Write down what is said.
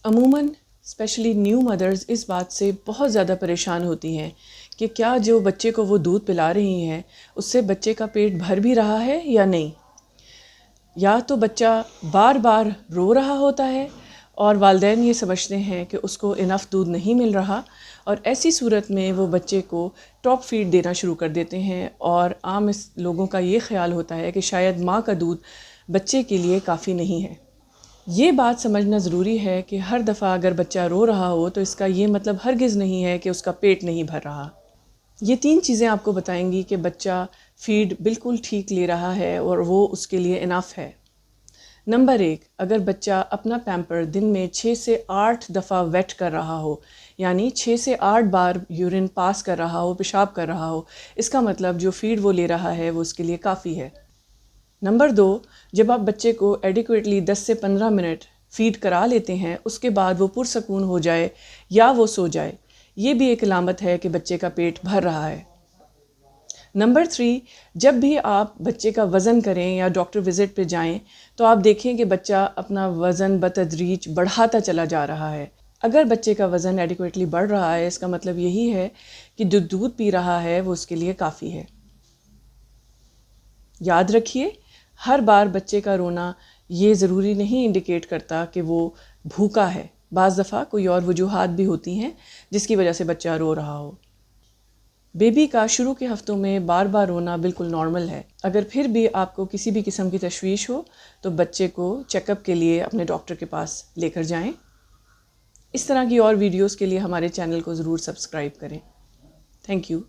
عموماً especially new mothers اس بات سے بہت زیادہ پریشان ہوتی ہیں کہ کیا جو بچے کو وہ دودھ پلا رہی ہیں اس سے بچے کا پیٹ بھر بھی رہا ہے یا نہیں، یا تو بچہ بار بار رو رہا ہوتا ہے اور والدین یہ سمجھتے ہیں کہ اس کو انف دودھ نہیں مل رہا، اور ایسی صورت میں وہ بچے کو ٹاپ فیڈ دینا شروع کر دیتے ہیں، اور عام اس لوگوں کا یہ خیال ہوتا ہے کہ شاید ماں کا دودھ بچے کے لیے کافی نہیں ہے۔ یہ بات سمجھنا ضروری ہے کہ ہر دفعہ اگر بچہ رو رہا ہو تو اس کا یہ مطلب ہرگز نہیں ہے کہ اس کا پیٹ نہیں بھر رہا۔ یہ 3 چیزیں آپ کو بتائیں گی کہ بچہ فیڈ بالکل ٹھیک لے رہا ہے اور وہ اس کے لیے انف ہے۔ نمبر 1، اگر بچہ اپنا پیمپر دن میں 6 سے 8 دفعہ ویٹ کر رہا ہو، یعنی 6 سے 8 بار یورین پاس کر رہا ہو، پیشاب کر رہا ہو، اس کا مطلب جو فیڈ وہ لے رہا ہے وہ اس کے لیے کافی ہے۔ نمبر 2، جب آپ بچے کو ایڈیکویٹلی 10 سے 15 منٹ فیڈ کرا لیتے ہیں، اس کے بعد وہ پرسکون ہو جائے یا وہ سو جائے، یہ بھی ایک علامت ہے کہ بچے کا پیٹ بھر رہا ہے۔ نمبر 3، جب بھی آپ بچے کا وزن کریں یا ڈاکٹر وزٹ پہ جائیں تو آپ دیکھیں کہ بچہ اپنا وزن بتدریج بڑھاتا چلا جا رہا ہے۔ اگر بچے کا وزن ایڈیکویٹلی بڑھ رہا ہے، اس کا مطلب یہی ہے کہ جو دودھ پی رہا ہے وہ اس کے لیے کافی ہے۔ یاد رکھیے، ہر بار بچے کا رونا یہ ضروری نہیں انڈیکیٹ کرتا کہ وہ بھوکا ہے۔ بعض دفعہ کوئی اور وجوہات بھی ہوتی ہیں جس کی وجہ سے بچہ رو رہا ہو۔ بیبی کا شروع کے ہفتوں میں بار بار رونا بالکل نارمل ہے۔ اگر پھر بھی آپ کو کسی بھی قسم کی تشویش ہو تو بچے کو چیک اپ کے لیے اپنے ڈاکٹر کے پاس لے کر جائیں۔ اس طرح کی اور ویڈیوز کے لیے ہمارے چینل کو ضرور سبسکرائب کریں۔ Thank you.